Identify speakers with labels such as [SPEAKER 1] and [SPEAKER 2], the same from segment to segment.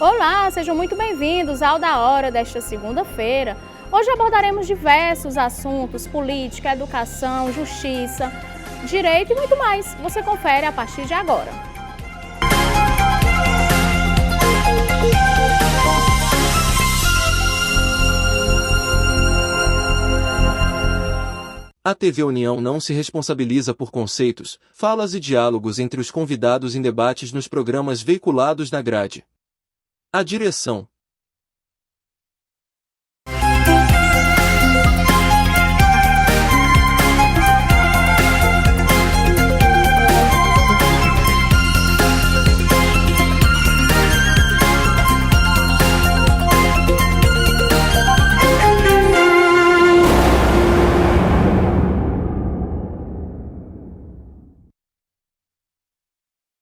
[SPEAKER 1] Olá, sejam muito bem-vindos ao Da Hora desta segunda-feira. Hoje abordaremos diversos assuntos: política, educação, justiça, direito e muito mais. Você confere a partir de agora.
[SPEAKER 2] A TV União não se responsabiliza por conceitos, falas e diálogos entre os convidados em debates nos programas veiculados na grade. A direção.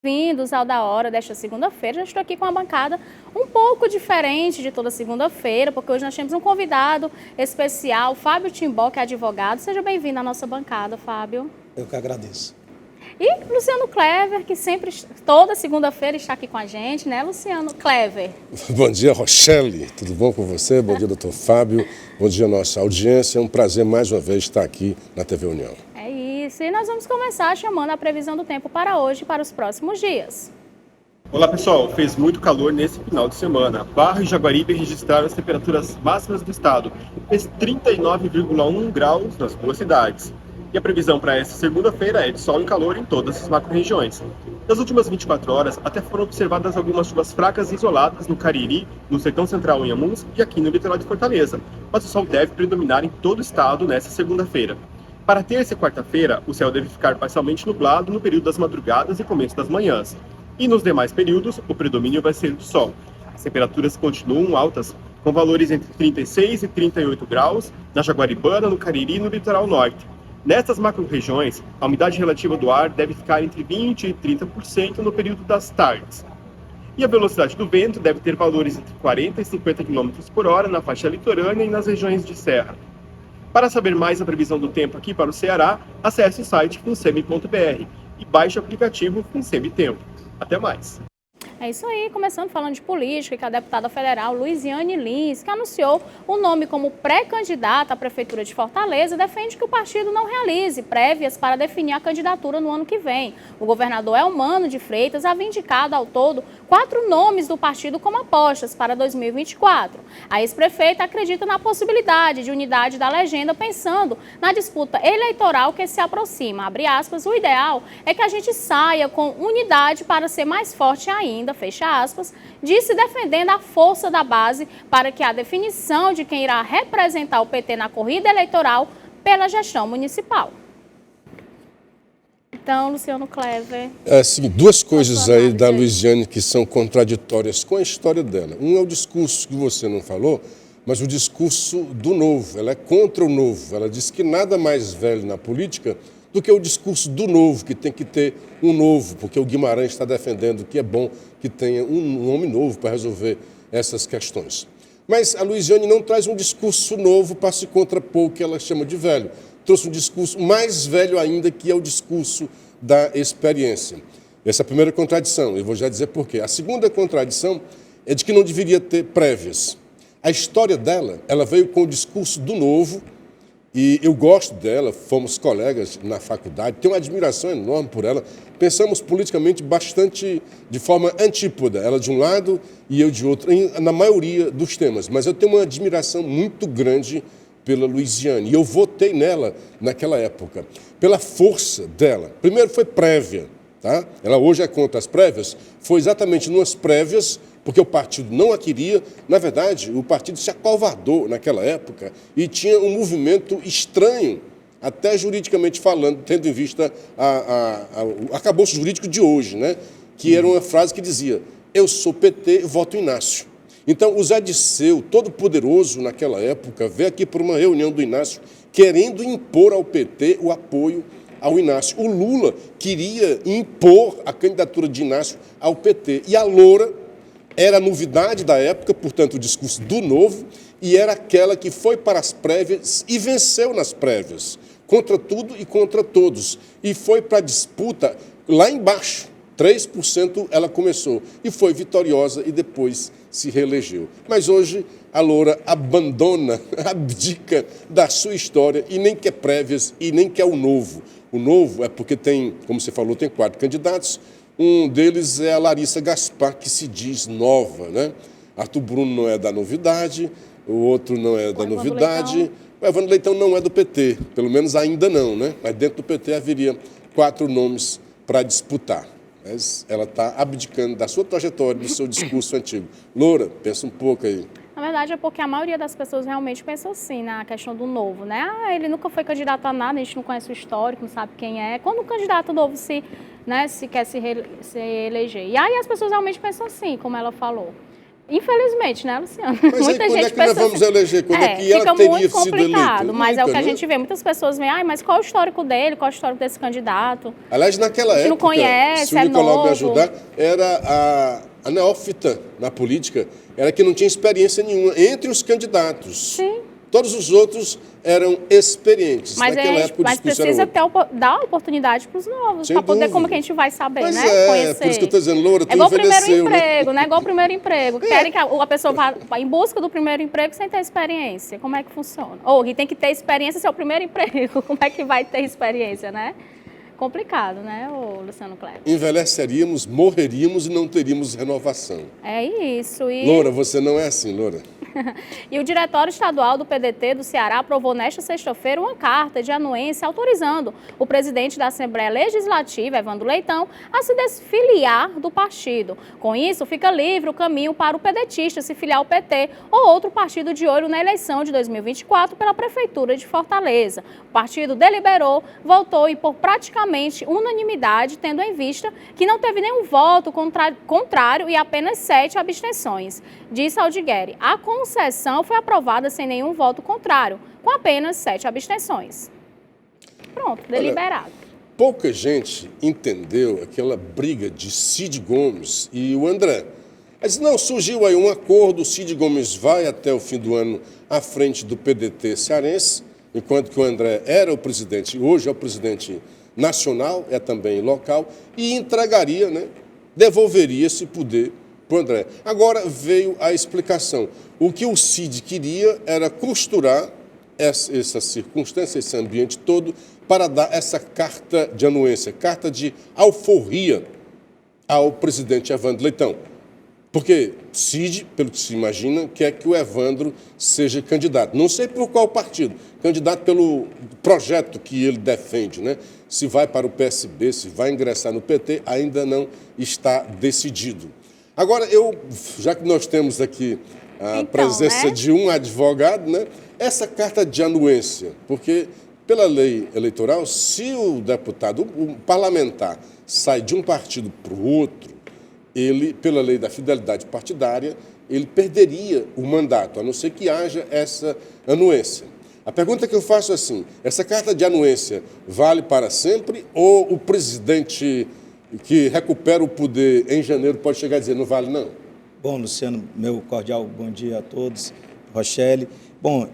[SPEAKER 1] Bem-vindos ao Da Hora desta segunda-feira. Já estou aqui com uma bancada um pouco diferente de toda segunda-feira, porque hoje nós temos um convidado especial, Fábio Timbó, que é advogado. Seja bem-vindo à nossa bancada, Fábio.
[SPEAKER 3] Eu que agradeço.
[SPEAKER 1] E Luciano Clever, que sempre, toda segunda-feira, está aqui com a gente, né, Luciano Clever?
[SPEAKER 4] Bom dia, Rochelle. Tudo bom com você? Bom dia, doutor Fábio. Bom dia, nossa audiência. É um prazer, mais uma vez, estar aqui na TV União.
[SPEAKER 1] É isso. E nós vamos começar chamando a previsão do tempo para hoje e para os próximos dias.
[SPEAKER 5] Olá, pessoal. Fez muito calor nesse final de semana. Barra e Jaguaribe registraram as temperaturas máximas do estado. Fez 39,1 graus nas duas cidades. E a previsão para esta segunda-feira é de sol e calor em todas as macro-regiões. Nas últimas 24 horas, até foram observadas algumas chuvas fracas e isoladas no Cariri, no Sertão Central em Inhamuns e aqui no litoral de Fortaleza. Mas o sol deve predominar em todo o estado nesta segunda-feira. Para terça e quarta-feira, o céu deve ficar parcialmente nublado no período das madrugadas e começo das manhãs. E nos demais períodos, o predomínio vai ser do sol. As temperaturas continuam altas, com valores entre 36 e 38 graus na Jaguaribana, no Cariri e no litoral norte. Nessas macro-regiões, a umidade relativa do ar deve ficar entre 20% e 30% no período das tardes. E a velocidade do vento deve ter valores entre 40 e 50 km por hora na faixa litorânea e nas regiões de serra. Para saber mais a previsão do tempo aqui para o Ceará, acesse o site funsemi.br e baixe o aplicativo Funsemi Tempo. Até mais!
[SPEAKER 1] É isso aí, começando falando de política, que a deputada federal Luiziane Lins, que anunciou o nome como pré-candidata à Prefeitura de Fortaleza, defende que o partido não realize prévias para definir a candidatura no ano que vem. O governador Elmano de Freitas havia indicado ao todo 4 nomes do partido como apostas para 2024. A ex-prefeita acredita na possibilidade de unidade da legenda, pensando na disputa eleitoral que se aproxima. Abre aspas, o ideal é que a gente saia com unidade para ser mais forte ainda, fecha aspas, disse defendendo a força da base para que a definição de quem irá representar o PT na corrida eleitoral pela gestão municipal. Então, Luciano Clever...
[SPEAKER 4] Assim, duas coisas aí da Luiziane que são contraditórias com a história dela. Um é o discurso que você não falou, mas o discurso do novo. Ela é contra o novo. Ela diz que nada mais velho na política do que o discurso do novo, que tem que ter um novo, porque o Guimarães está defendendo que é bom que tenha um nome novo para resolver essas questões. Mas a Luiziane não traz um discurso novo para se contrapor o que ela chama de velho. Trouxe um discurso mais velho ainda, que é o discurso da experiência. Essa é a primeira contradição, eu vou já dizer por quê. A segunda contradição é de que não deveria ter prévias. A história dela, ela veio com o discurso do novo, e eu gosto dela, fomos colegas na faculdade, tenho uma admiração enorme por ela. Pensamos politicamente bastante de forma antípoda, ela de um lado e eu de outro, na maioria dos temas. Mas eu tenho uma admiração muito grande pela Luiziane, e eu votei nela naquela época, pela força dela. Primeiro foi prévia, tá? Ela hoje é contra as prévias, foi exatamente nas prévias, porque o partido não a queria. Na verdade, o partido se acovardou naquela época e tinha um movimento estranho, até juridicamente falando, tendo em vista o arcabouço jurídico de hoje, né? Que era uma frase que dizia: eu sou PT, voto Inácio. Então, o Zé Disseu, todo poderoso naquela época, veio aqui para uma reunião do Inácio, querendo impor ao PT o apoio ao Inácio. O Lula queria impor a candidatura de Inácio ao PT. E a Loura era a novidade da época, portanto, o discurso do novo, e era aquela que foi para as prévias e venceu nas prévias, contra tudo e contra todos. E foi para a disputa lá embaixo, 3% ela começou e foi vitoriosa e depois se reelegeu. Mas hoje a Loura abandona, abdica da sua história e nem quer prévias e nem quer o novo. O novo é porque tem, como você falou, tem 4 candidatos. Um deles é a Larissa Gaspar, que se diz nova, né? Arthur Bruno não é da novidade, o outro não é da novidade. O Evandro Leitão não é do PT, pelo menos ainda não, né? Mas dentro do PT haveria 4 nomes para disputar. Mas ela está abdicando da sua trajetória, do seu discurso antigo. Loura, pensa um pouco aí.
[SPEAKER 1] Na verdade, é porque a maioria das pessoas realmente pensa assim, na questão do novo, né? Ah, ele nunca foi candidato a nada, a gente não conhece o histórico, não sabe quem é. Quando um candidato novo se quer se eleger. E aí as pessoas realmente pensam assim, como ela falou. Infelizmente, né, Luciano?
[SPEAKER 4] Mas
[SPEAKER 1] muita
[SPEAKER 4] aí, quando
[SPEAKER 1] gente
[SPEAKER 4] é que nós vamos eleger? Quando é que ela
[SPEAKER 1] fica
[SPEAKER 4] teria
[SPEAKER 1] muito
[SPEAKER 4] sido eleita?
[SPEAKER 1] complicado, mas é o que a
[SPEAKER 4] Nunca, né?
[SPEAKER 1] gente vê. Muitas pessoas veem, mas qual é o histórico dele? Qual é o histórico desse candidato?
[SPEAKER 4] Aliás, naquela época,
[SPEAKER 1] não conhece,
[SPEAKER 4] se o Nicolau me ajudar, era a neófita na política, era que não tinha experiência nenhuma entre os candidatos.
[SPEAKER 1] Sim.
[SPEAKER 4] Todos os outros eram experientes.
[SPEAKER 1] Mas, mas precisa dar oportunidade para os novos, para poder, como que a gente vai saber,
[SPEAKER 4] mas
[SPEAKER 1] né?
[SPEAKER 4] Conhecer. Por isso que eu estou dizendo, Loura, tu
[SPEAKER 1] igual o primeiro
[SPEAKER 4] né?
[SPEAKER 1] emprego, né? Igual o primeiro emprego. Querem que a pessoa vá em busca do primeiro emprego sem ter experiência. Como é que funciona? Ou que tem que ter experiência se é o primeiro emprego. Como é que vai ter experiência, né? Complicado, né, Luciano Kleber?
[SPEAKER 4] Envelheceríamos, morreríamos e não teríamos renovação.
[SPEAKER 1] É isso. E...
[SPEAKER 4] Loura, você não é assim, Loura.
[SPEAKER 1] E o Diretório Estadual do PDT do Ceará aprovou nesta sexta-feira uma carta de anuência autorizando o presidente da Assembleia Legislativa, Evandro Leitão, a se desfiliar do partido. Com isso, fica livre o caminho para o pedetista se filiar ao PT ou outro partido de olho na eleição de 2024 pela Prefeitura de Fortaleza. O partido deliberou, votou e por praticamente unanimidade, tendo em vista que não teve nenhum voto contrário e apenas 7 abstenções. Disse Aldigueri, a concessão foi aprovada sem nenhum voto contrário, com apenas 7 abstenções. Pronto, deliberado.
[SPEAKER 4] Olha, pouca gente entendeu aquela briga de Cid Gomes e o André. Mas não, surgiu aí um acordo, o Cid Gomes vai até o fim do ano à frente do PDT cearense, enquanto que o André era o presidente, hoje é o presidente nacional, é também local, e entregaria, né, devolveria esse poder para o André. Agora veio a explicação. O que o Cid queria era costurar essa circunstância, esse ambiente todo, para dar essa carta de anuência, carta de alforria ao presidente Evandro Leitão. Porque Cid, pelo que se imagina, quer que o Evandro seja candidato. Não sei por qual partido, candidato pelo projeto que ele defende, né? Se vai para o PSB, se vai ingressar no PT, ainda não está decidido. Agora, já que nós temos aqui a presença, né, de um advogado, né? Essa carta de anuência, porque pela lei eleitoral, se o deputado, o parlamentar, sai de um partido para o outro, ele, pela lei da fidelidade partidária, ele perderia o mandato, a não ser que haja essa anuência. A pergunta que eu faço é assim, essa carta de anuência vale para sempre ou o presidente que recupera o poder em janeiro pode chegar a dizer não vale não?
[SPEAKER 3] Bom, Luciano, meu cordial bom dia a todos, Rochelle. Bom,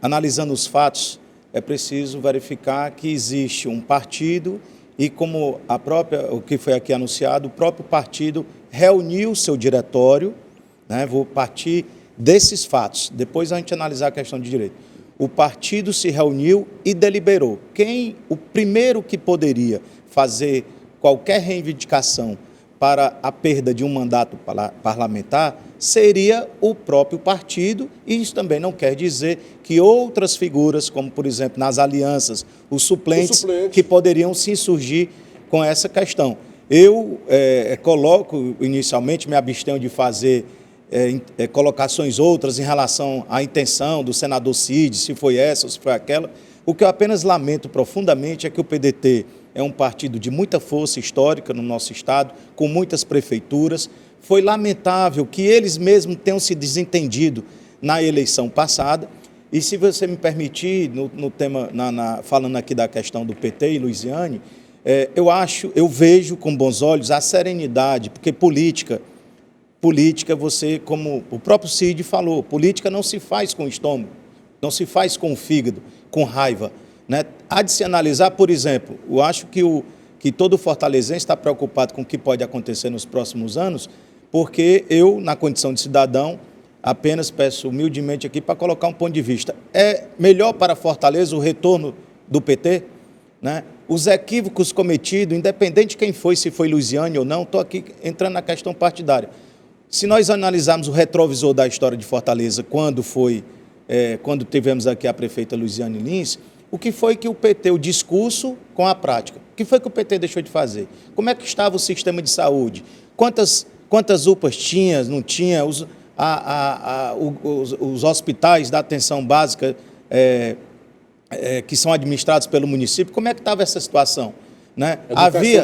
[SPEAKER 3] analisando os fatos, é preciso verificar que existe um partido e como o que foi aqui anunciado, o próprio partido reuniu seu diretório, né? Vou partir desses fatos, depois a gente analisar a questão de direito. O partido se reuniu e deliberou. O primeiro que poderia fazer qualquer reivindicação para a perda de um mandato parlamentar seria o próprio partido, e isso também não quer dizer que outras figuras, como por exemplo nas alianças, os suplentes que poderiam se insurgir com essa questão. Eu coloco, inicialmente, me abstenho de fazer colocações outras em relação à intenção do senador Cid, se foi essa ou se foi aquela. O que eu apenas lamento profundamente é que o PDT é um partido de muita força histórica no nosso estado, com muitas prefeituras. Foi lamentável que eles mesmos tenham se desentendido na eleição passada. E se você me permitir, no tema, falando aqui da questão do PT e Luiziane, eu vejo com bons olhos a serenidade, porque política, você, como o próprio Cid falou, política não se faz com o estômago, não se faz com o fígado, com raiva, né? Há de se analisar, por exemplo, eu acho que que todo fortalezense está preocupado com o que pode acontecer nos próximos anos, porque eu, na condição de cidadão, apenas peço humildemente aqui para colocar um ponto de vista. É melhor para Fortaleza o retorno do PT? Né? Os equívocos cometidos, independente de quem foi, se foi Luiziane ou não, estou aqui entrando na questão partidária. Se nós analisarmos o retrovisor da história de Fortaleza, quando tivemos aqui a prefeita Luiziane Lins, o que foi que o PT, o discurso com a prática, o que foi que o PT deixou de fazer? Como é que estava o sistema de saúde? Quantas UPAs tinha, não tinha? Os hospitais da atenção básica que são administrados pelo município, como é que estava essa situação? Né? Havia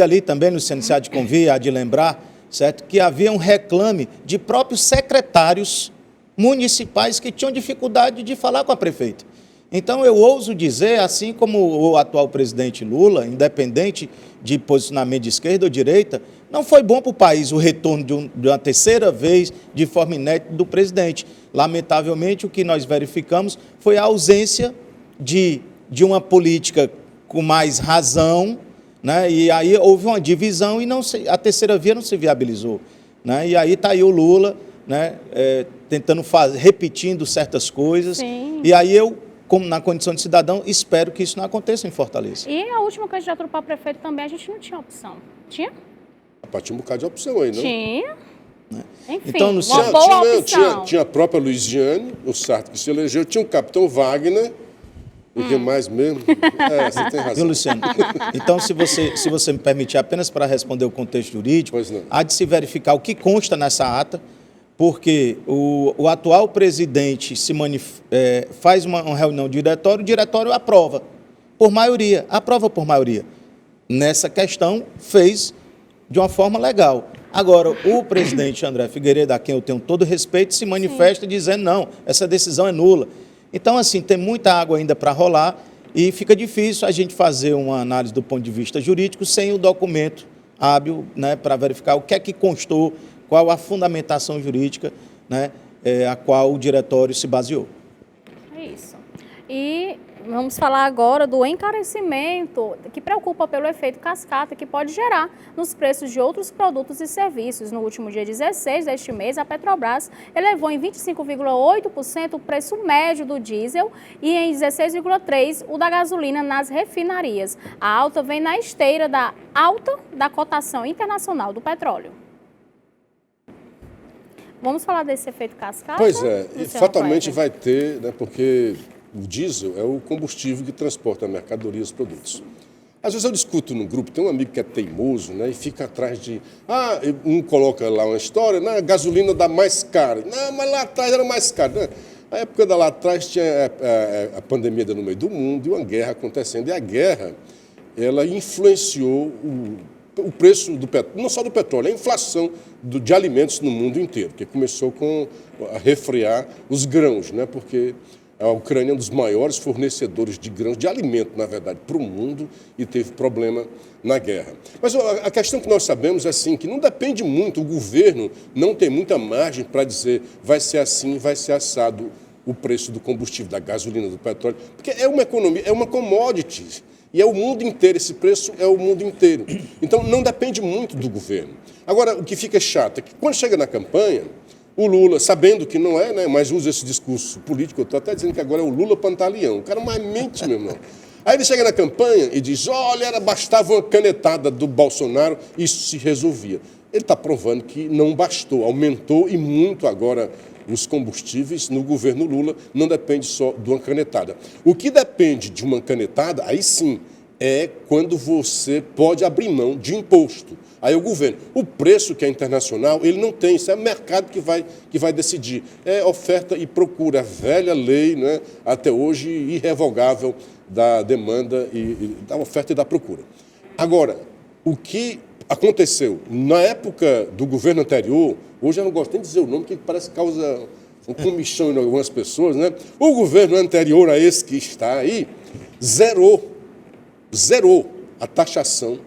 [SPEAKER 3] ali também no Licenciado de Convia, há de lembrar, certo? Que havia um reclame de próprios secretários municipais que tinham dificuldade de falar com a prefeita. Então, eu ouso dizer, assim como o atual presidente Lula, independente de posicionamento de esquerda ou direita, não foi bom para o país o retorno de uma terceira vez, de forma inédita, do presidente. Lamentavelmente, o que nós verificamos foi a ausência de uma política com mais razão, né? E aí houve uma divisão e a terceira via não se viabilizou. Né? E aí está aí o Lula, né? Tentando repetindo certas coisas.
[SPEAKER 1] Sim.
[SPEAKER 3] E aí eu, como na condição de cidadão, espero que isso não aconteça em Fortaleza.
[SPEAKER 1] E a última candidatura para prefeito também, a gente não tinha opção. Tinha?
[SPEAKER 4] Tinha um bocado de opção aí, não?
[SPEAKER 1] Tinha. Enfim,
[SPEAKER 3] então,
[SPEAKER 1] uma boa opção.
[SPEAKER 4] Tinha a própria Luiziane, o Sarto que se elegeu, tinha o capitão Wagner, e que mais mesmo? Você tem razão.
[SPEAKER 3] Viu, Luciano? Então, se você me permitir, apenas para responder o contexto jurídico, há de se verificar o que consta nessa ata, porque o atual presidente faz uma reunião de diretório, o diretório aprova por maioria, Nessa questão, fez de uma forma legal. Agora, o presidente André Figueiredo, a quem eu tenho todo respeito, se manifesta dizendo, não, essa decisão é nula. Então, assim, tem muita água ainda para rolar e fica difícil a gente fazer uma análise do ponto de vista jurídico sem o documento hábil, né, para verificar o que é que constou, qual a fundamentação jurídica, né, a qual o diretório se baseou.
[SPEAKER 1] É isso. E vamos falar agora do encarecimento que preocupa pelo efeito cascata que pode gerar nos preços de outros produtos e serviços. No último dia 16 deste mês, a Petrobras elevou em 25,8% o preço médio do diesel e em 16,3% o da gasolina nas refinarias. A alta vem na esteira da alta da cotação internacional do petróleo. Vamos falar desse efeito cascata?
[SPEAKER 4] Pois é, e fatalmente vai ter, né, porque o diesel é o combustível que transporta mercadorias e produtos. Às vezes eu discuto no grupo, tem um amigo que é teimoso, né, e fica atrás de... um coloca lá uma história, a gasolina dá mais cara. Não, mas lá atrás era mais caro. Né? Na época lá atrás tinha a pandemia no meio do mundo e uma guerra acontecendo. E a guerra, ela influenciou o preço do petróleo, não só do petróleo, a inflação de alimentos no mundo inteiro, que começou a refrear os grãos, né, porque... A Ucrânia é um dos maiores fornecedores de grãos, de alimento, na verdade, para o mundo e teve problema na guerra. Mas a questão que nós sabemos é assim, que não depende muito, o governo não tem muita margem para dizer vai ser assim, vai ser assado o preço do combustível, da gasolina, do petróleo, porque é uma economia, é uma commodity e é o mundo inteiro, esse preço é o mundo inteiro. Então não depende muito do governo. Agora, o que fica chato é que quando chega na campanha, o Lula, sabendo que não é, né, mas usa esse discurso político, eu estou até dizendo que agora é o Lula Pantaleão, o cara mais mente, meu irmão. Aí ele chega na campanha e diz, olha, bastava uma canetada do Bolsonaro, isso se resolvia. Ele está provando que não bastou, aumentou e muito agora os combustíveis no governo Lula, não depende só de uma canetada. O que depende de uma canetada, aí sim, é quando você pode abrir mão de imposto. Aí o governo, o preço que é internacional, ele não tem, isso é o mercado que vai decidir. É oferta e procura, a velha lei, né, até hoje irrevogável da demanda, da oferta e da procura. Agora, o que aconteceu na época do governo anterior, hoje eu não gosto nem de dizer o nome, porque parece que causa um comichão em algumas pessoas, né? O governo anterior a esse que está aí, zerou a taxação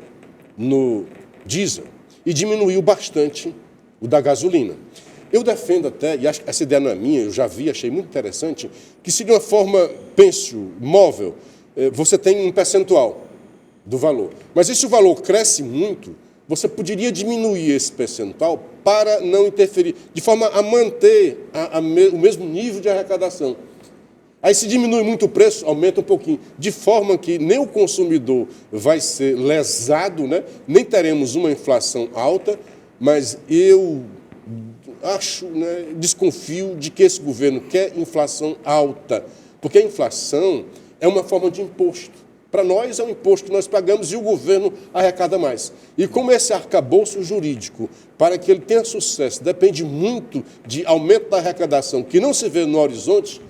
[SPEAKER 4] no diesel e diminuiu bastante o da gasolina. Eu defendo até, e acho que essa ideia não é minha, eu já vi, achei muito interessante, que seria uma forma, penso, móvel, você tem um percentual do valor. Mas e se o valor cresce muito, você poderia diminuir esse percentual para não interferir, de forma a manter o mesmo nível de arrecadação. Aí, se diminui muito o preço, aumenta um pouquinho, de forma que nem o consumidor vai ser lesado, né? Nem teremos uma inflação alta, mas eu acho, né, desconfio de que esse governo quer inflação alta, porque a inflação é uma forma de imposto. Para nós é um imposto que nós pagamos e o governo arrecada mais. E como esse arcabouço jurídico, para que ele tenha sucesso, depende muito de aumento da arrecadação, que não se vê no horizonte,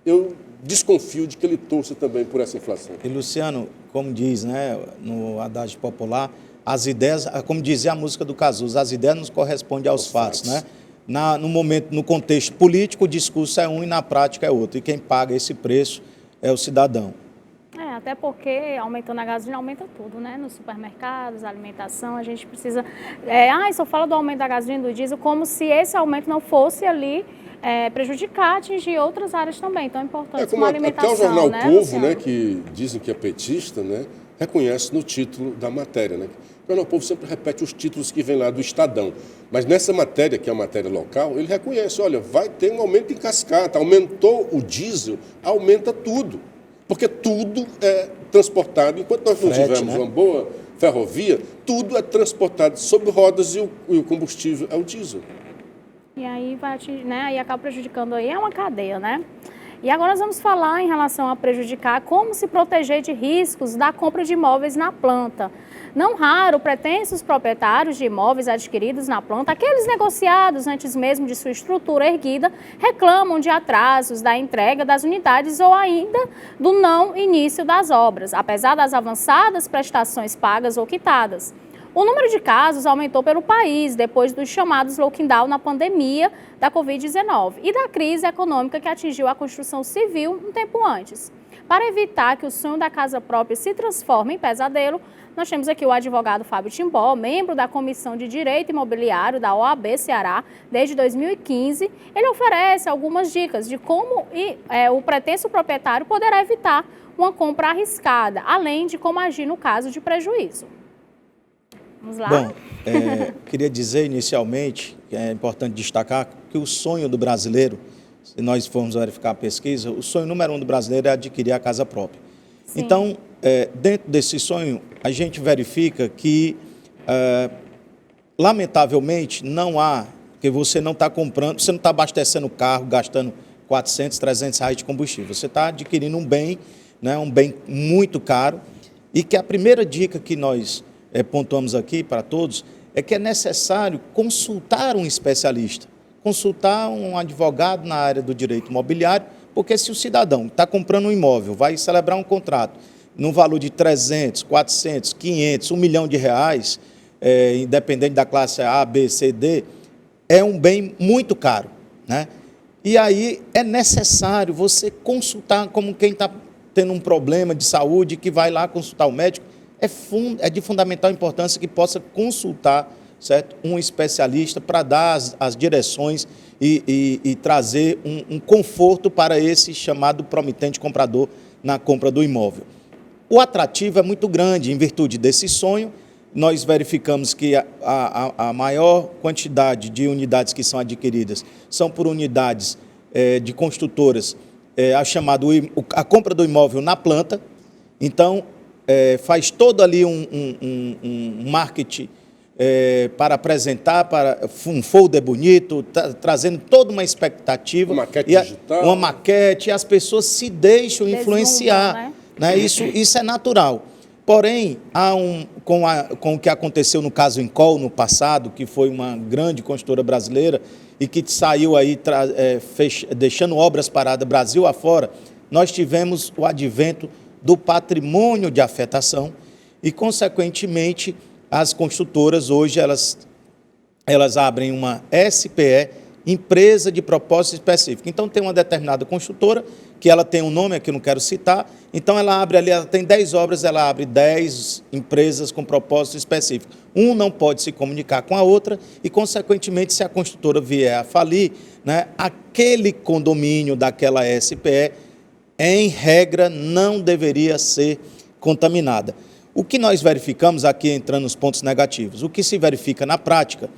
[SPEAKER 4] eu desconfio de que ele torça também por essa inflação.
[SPEAKER 3] E, Luciano, como diz, né, no adágio popular, as ideias, como dizia a música do Cazuza, as ideias nos correspondem aos fatos, né? No momento, no contexto político, o discurso é um e na prática é outro. E quem paga esse preço é o cidadão.
[SPEAKER 1] Até porque aumentando a gasolina, aumenta tudo, né? Nos supermercados, alimentação, a gente precisa... só fala do aumento da gasolina e do diesel como se esse aumento não fosse ali prejudicar, atingir outras áreas também tão importantes como a alimentação.
[SPEAKER 4] Até o jornal
[SPEAKER 1] né,
[SPEAKER 4] Povo,
[SPEAKER 1] Luciano?
[SPEAKER 4] né, que dizem que é petista, né, reconhece no título da matéria, né? O jornal Povo sempre repete os títulos que vêm lá do Estadão. Mas nessa matéria, que é a matéria local, ele reconhece, olha, vai ter um aumento em cascata, aumentou o diesel, aumenta tudo. Porque tudo é transportado, enquanto nós não tivermos uma boa ferrovia, tudo é transportado sobre rodas e o combustível é o diesel.
[SPEAKER 1] E aí vai atingir, né? Aí acaba prejudicando aí, é uma cadeia, né? E agora nós vamos falar em relação a prejudicar, como se proteger de riscos da compra de imóveis na planta. Não raro, pretensos proprietários de imóveis adquiridos na planta, aqueles negociados antes mesmo de sua estrutura erguida, reclamam de atrasos da entrega das unidades ou ainda do não início das obras, apesar das avançadas prestações pagas ou quitadas. O número de casos aumentou pelo país depois dos chamados lockdown na pandemia da Covid-19 e da crise econômica que atingiu a construção civil um tempo antes. Para evitar que o sonho da casa própria se transforme em pesadelo, nós temos aqui o advogado Fábio Timbó, membro da Comissão de Direito Imobiliário da OAB Ceará desde 2015. Ele oferece algumas dicas de como o pretenso proprietário poderá evitar uma compra arriscada, além de como agir no caso de prejuízo. Vamos lá?
[SPEAKER 3] Bom, queria dizer inicialmente, que é importante destacar, que o sonho do brasileiro, se nós formos verificar a pesquisa, o sonho número 1 do brasileiro é adquirir a casa própria. Sim. Então, dentro desse sonho, a gente verifica que, lamentavelmente, não há, que você não está comprando, você não está abastecendo o carro, gastando 400, 300 reais de combustível. Você está adquirindo um bem, né, um bem muito caro, e que a primeira dica que nós pontuamos aqui para todos é que é necessário consultar um especialista, consultar um advogado na área do direito imobiliário, porque se o cidadão está comprando um imóvel, vai celebrar um contrato no valor de 300, 400, 500, 1 milhão de reais, independente da classe A, B, C, D, é um bem muito caro, né? E aí é necessário você consultar, como quem está tendo um problema de saúde, que vai lá consultar o médico, é de fundamental importância que possa consultar, certo, um especialista para dar as direções e trazer um conforto para esse chamado promitente comprador na compra do imóvel. O atrativo é muito grande em virtude desse sonho. Nós verificamos que a maior quantidade de unidades que são adquiridas são por unidades de construtoras, a compra do imóvel na planta. Então, faz todo ali um marketing para apresentar, para um folder bonito, trazendo toda uma expectativa.
[SPEAKER 4] Uma maquete digital.
[SPEAKER 3] Uma maquete, e as pessoas se deixam influenciar. Né? Isso é natural. Porém, com o que aconteceu no caso Incol no passado, que foi uma grande construtora brasileira e que saiu aí deixando obras paradas Brasil afora, nós tivemos o advento do patrimônio de afetação e, consequentemente, as construtoras hoje elas abrem uma SPE, empresa de propósito específico. Então, tem uma determinada construtora que ela tem um nome, aqui eu não quero citar, então ela abre ali, ela tem 10 obras, ela abre 10 empresas com propósito específico. Um não pode se comunicar com a outra e, consequentemente, se a construtora vier a falir, né, aquele condomínio daquela SPE em regra, não deveria ser contaminada. O que nós verificamos aqui, entrando nos pontos negativos, o que se verifica na prática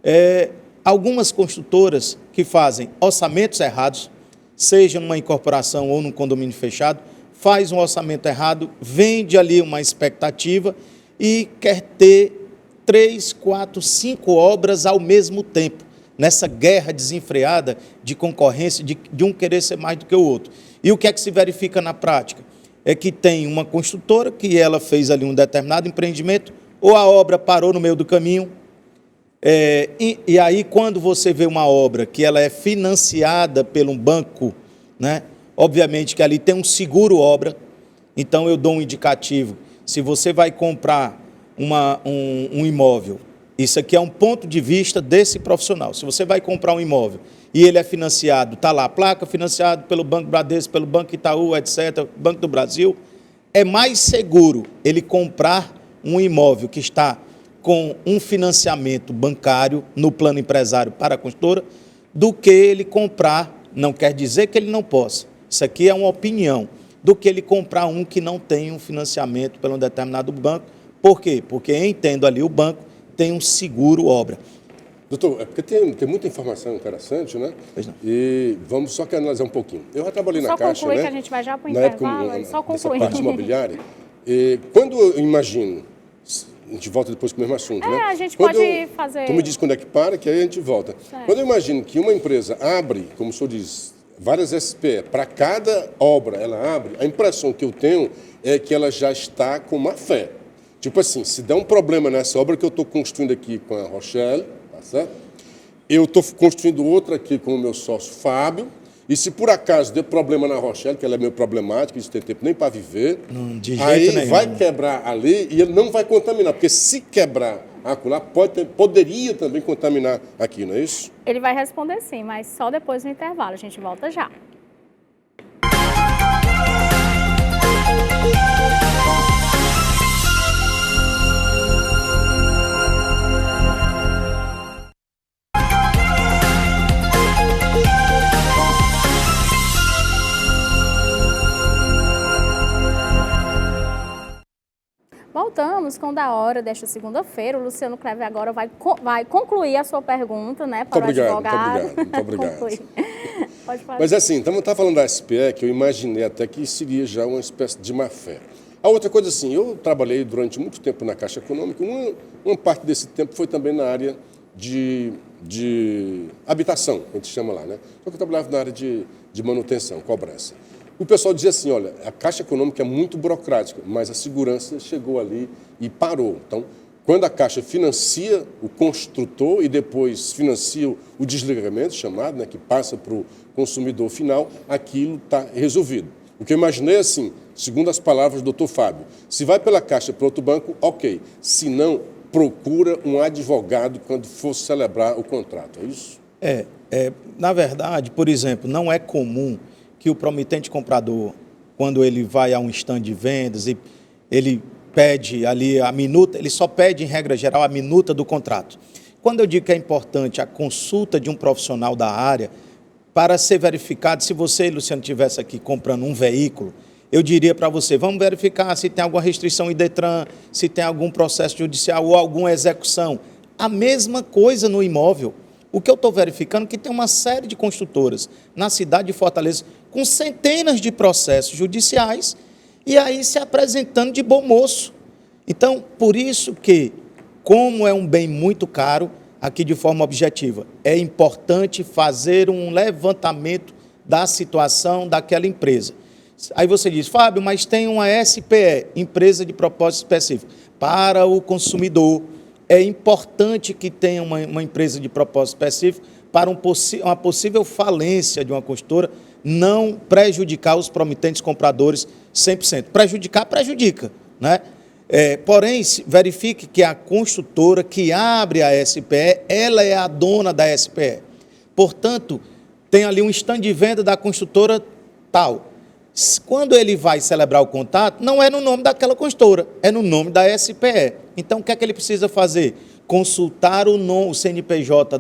[SPEAKER 3] é algumas construtoras que fazem orçamentos errados, seja numa incorporação ou num condomínio fechado, faz um orçamento errado, vende ali uma expectativa e quer ter 3, 4, 5 obras ao mesmo tempo, nessa guerra desenfreada de concorrência, de um querer ser mais do que o outro. E o que é que se verifica na prática? É que tem uma construtora que ela fez ali um determinado empreendimento, ou a obra parou no meio do caminho, e aí quando você vê uma obra que ela é financiada por um banco, né, obviamente que ali tem um seguro obra, então eu dou um indicativo. Se você vai comprar um imóvel, isso aqui é um ponto de vista desse profissional. Se você vai comprar um imóvel e ele é financiado, está lá a placa, financiado pelo Banco Bradesco, pelo Banco Itaú, etc., Banco do Brasil, é mais seguro ele comprar um imóvel que está com um financiamento bancário no plano empresário para a construtora, do que ele comprar, não quer dizer que ele não possa, isso aqui é uma opinião, do que ele comprar um que não tem um financiamento pelo determinado banco. Por quê? Porque, entendo ali, o banco tem um seguro obra.
[SPEAKER 4] Doutor, é porque tem muita informação interessante, né?
[SPEAKER 3] Pois não.
[SPEAKER 4] E vamos só que analisar um pouquinho. Eu já trabalhei na Caixa,
[SPEAKER 1] concluir,
[SPEAKER 4] né?
[SPEAKER 1] Que a gente vai já para o
[SPEAKER 4] na
[SPEAKER 1] intervalo,
[SPEAKER 4] época,
[SPEAKER 1] só concluir.
[SPEAKER 4] nessa parte imobiliária. E quando eu imagino, a gente volta depois com o mesmo assunto, né?
[SPEAKER 1] A gente
[SPEAKER 4] Quando
[SPEAKER 1] pode fazer...
[SPEAKER 4] Tu me diz quando é que para, que aí a gente volta.
[SPEAKER 1] Certo.
[SPEAKER 4] Quando eu imagino que uma empresa abre, como o senhor diz, várias SPE, para cada obra ela abre, a impressão que eu tenho é que ela já está com má fé. Tipo assim, se der um problema nessa obra que eu estou construindo aqui com a Rochelle, tá certo? Eu estou construindo outra aqui com o meu sócio Fábio, e se por acaso der problema na Rochelle, que ela é meio problemática, isso tem tempo nem para viver,
[SPEAKER 3] de jeito
[SPEAKER 4] aí
[SPEAKER 3] nenhum.
[SPEAKER 4] vai quebrar ali e ele não vai contaminar, porque se quebrar acolá, poderia também contaminar aqui, não é isso?
[SPEAKER 1] Ele vai responder sim, mas só depois do intervalo. A gente volta já. Voltamos com o Da Hora desta segunda-feira. O Luciano Clever agora vai concluir a sua pergunta, né, para o advogado.
[SPEAKER 4] Muito obrigado.
[SPEAKER 1] Pode falar.
[SPEAKER 4] Mas assim, estamos falando da SPE, que eu imaginei até que seria já uma espécie de má-fé. A outra coisa assim, eu trabalhei durante muito tempo na Caixa Econômica, uma parte desse tempo foi também na área de habitação, que a gente chama lá, né? Só que eu trabalhava na área de manutenção, cobrança. O pessoal dizia assim, olha, a Caixa Econômica é muito burocrática, mas a segurança chegou ali e parou. Então, quando a Caixa financia o construtor e depois financia o desligamento, chamado, né, que passa para o consumidor final, aquilo está resolvido. O que eu imaginei assim, segundo as palavras do doutor Fábio, se vai pela Caixa para outro banco, ok. Se não, procura um advogado quando for celebrar o contrato, é isso?
[SPEAKER 3] Na verdade, por exemplo, não é comum que o promitente comprador, quando ele vai a um stand de vendas e ele pede ali a minuta, ele só pede, em regra geral, a minuta do contrato. Quando eu digo que é importante a consulta de um profissional da área para ser verificado, se você, Luciano, estivesse aqui comprando um veículo, eu diria para você, vamos verificar se tem alguma restrição em Detran, se tem algum processo judicial ou alguma execução. A mesma coisa no imóvel. O que eu estou verificando é que tem uma série de construtoras na cidade de Fortaleza com centenas de processos judiciais e aí se apresentando de bom moço. Então, por isso que, como é um bem muito caro, aqui de forma objetiva, é importante fazer um levantamento da situação daquela empresa. Aí você diz, Fábio, mas tem uma SPE, Empresa de Propósito Específico, para o consumidor. É importante que tenha uma empresa de propósito específico para uma possível falência de uma construtora não prejudicar os promitentes compradores 100%. Prejudica, né? Porém, verifique que a construtora que abre a SPE, ela é a dona da SPE. Portanto, tem ali um stand de venda da construtora tal. Quando ele vai celebrar o contrato, não é no nome daquela construtora, é no nome da SPE. Então, o que é que ele precisa fazer? Consultar o CNPJ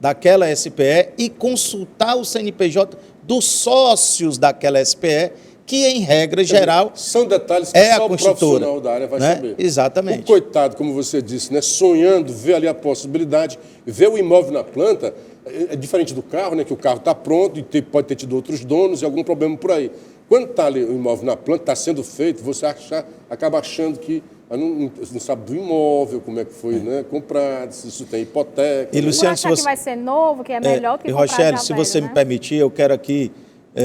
[SPEAKER 3] daquela SPE e consultar o CNPJ dos sócios daquela SPE, que, em regra geral,
[SPEAKER 4] são detalhes que
[SPEAKER 3] é
[SPEAKER 4] só
[SPEAKER 3] a
[SPEAKER 4] o
[SPEAKER 3] construtora,
[SPEAKER 4] profissional da área vai
[SPEAKER 3] né?
[SPEAKER 4] saber.
[SPEAKER 3] Exatamente.
[SPEAKER 4] O coitado, como você disse, né, sonhando, vê ali a possibilidade, vê o imóvel na planta, é diferente do carro, né, que o carro está pronto e pode ter tido outros donos e algum problema por aí. Quando está ali o imóvel na planta, está sendo feito, você acaba achando que não sabe do imóvel, como é que foi, né, comprado, se isso tem hipoteca.
[SPEAKER 3] E, Luciano,
[SPEAKER 1] se você... que vai ser novo, que é melhor do que comprar
[SPEAKER 3] Rochelle,
[SPEAKER 1] já
[SPEAKER 3] se
[SPEAKER 1] velho,
[SPEAKER 3] você
[SPEAKER 1] né?
[SPEAKER 3] me permitir, eu quero aqui,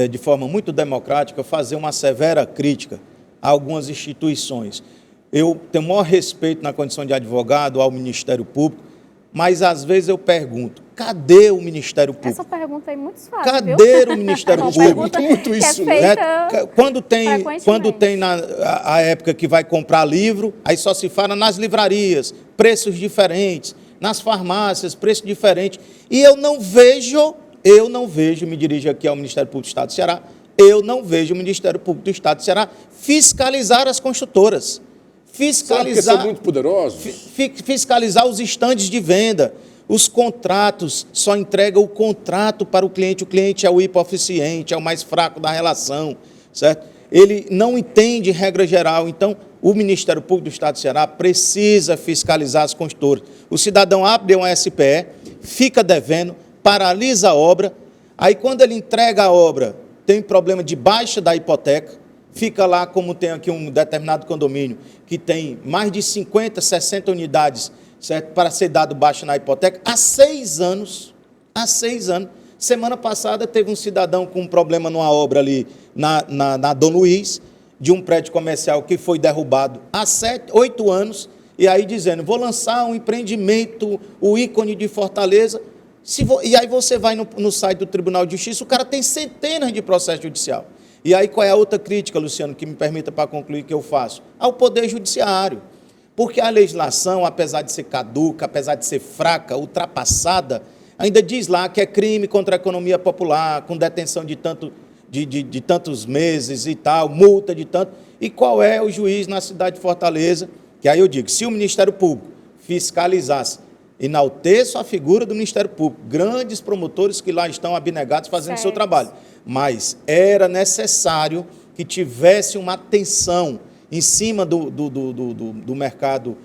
[SPEAKER 3] de forma muito democrática, fazer uma severa crítica a algumas instituições. Eu tenho o maior respeito na condição de advogado ao Ministério Público, mas às vezes eu pergunto, cadê o Ministério Público?
[SPEAKER 1] Essa pergunta é muito fácil,
[SPEAKER 3] Cadê o Ministério Público?
[SPEAKER 4] Pergunta muito isso,
[SPEAKER 1] né?
[SPEAKER 3] Quando tem a época que vai comprar livro, aí só se fala nas livrarias, preços diferentes, nas farmácias, preços diferentes. E eu não vejo, me dirijo aqui ao Ministério Público do Estado do Ceará, eu não vejo o Ministério Público do Estado do Ceará fiscalizar as construtoras. Fiscalizar,
[SPEAKER 4] são muito poderosos.
[SPEAKER 3] Fiscalizar os estandes de venda, os contratos, só entrega o contrato para o cliente é o hipoeficiente, é o mais fraco da relação, certo? Ele não entende regra geral, então o Ministério Público do Estado do Ceará precisa fiscalizar as construtoras. O cidadão abre uma SPE, fica devendo, paralisa a obra, aí quando ele entrega a obra, tem problema de baixa da hipoteca, fica lá, como tem aqui um determinado condomínio, que tem mais de 50, 60 unidades, certo, para ser dado baixa na hipoteca, há 6 anos. Semana passada teve um cidadão com um problema numa obra ali na Dom Luiz, de um prédio comercial que foi derrubado há 8 anos, e aí dizendo, vou lançar um empreendimento, o ícone de Fortaleza, e aí você vai no site do Tribunal de Justiça, o cara tem centenas de processos judiciais. E aí qual é a outra crítica, Luciano, que me permita para concluir que eu faço? Ao Poder Judiciário. Porque a legislação, apesar de ser caduca, apesar de ser fraca, ultrapassada, ainda diz lá que é crime contra a economia popular, com detenção de tantos meses e tal, multa de tanto. E qual é o juiz na cidade de Fortaleza? Que aí eu digo, se o Ministério Público fiscalizasse, enalteço a figura do Ministério Público, grandes promotores que lá estão abnegados fazendo seu trabalho, mas era necessário que tivesse uma atenção em cima do mercado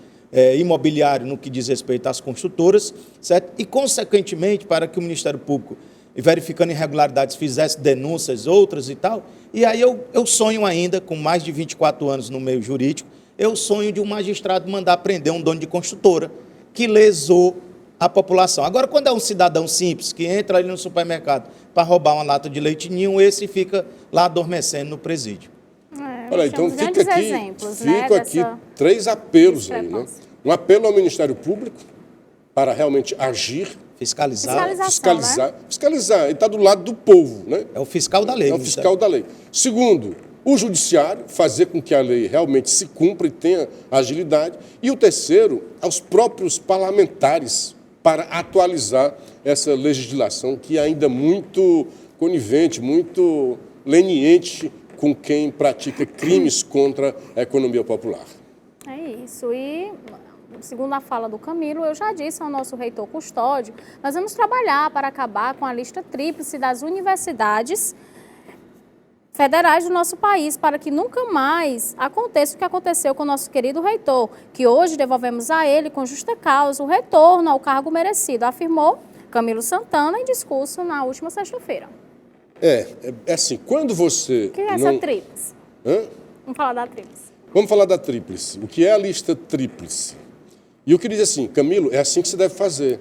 [SPEAKER 3] imobiliário no que diz respeito às construtoras, certo? E, consequentemente, para que o Ministério Público, verificando irregularidades, fizesse denúncias, outras e tal, e aí eu sonho ainda, com mais de 24 anos no meio jurídico, eu sonho de um magistrado mandar prender um dono de construtora que lesou a população. Agora, quando é um cidadão simples, que entra ali no supermercado para roubar uma lata de leite ninho, esse fica lá adormecendo no presídio.
[SPEAKER 4] Olha, então fica aqui,
[SPEAKER 1] exemplos,
[SPEAKER 4] aqui 3 apelos aí, né? Um apelo ao Ministério Público para realmente agir,
[SPEAKER 3] fiscalizar.
[SPEAKER 4] Fiscalizar. Ele está do lado do povo, né?
[SPEAKER 3] É o fiscal da lei.
[SPEAKER 4] É o fiscal da lei. Segundo, o judiciário, fazer com que a lei realmente se cumpra e tenha agilidade. E o terceiro, aos próprios parlamentares, para atualizar essa legislação que é ainda muito conivente, muito leniente com quem pratica crimes contra a economia popular.
[SPEAKER 1] É isso. E, segundo a fala do Camilo, eu já disse ao nosso reitor Custódio, nós vamos trabalhar para acabar com a lista tríplice das universidades federais do nosso país, para que nunca mais aconteça o que aconteceu com o nosso querido reitor, que hoje devolvemos a ele, com justa causa, o retorno ao cargo merecido, afirmou Camilo Santana em discurso na última sexta-feira.
[SPEAKER 4] É assim, quando você...
[SPEAKER 1] O que é essa tríplice? Vamos falar da tríplice.
[SPEAKER 4] Vamos falar da tríplice. O que é a lista tríplice? E eu queria dizer assim, Camilo, é assim que se deve fazer.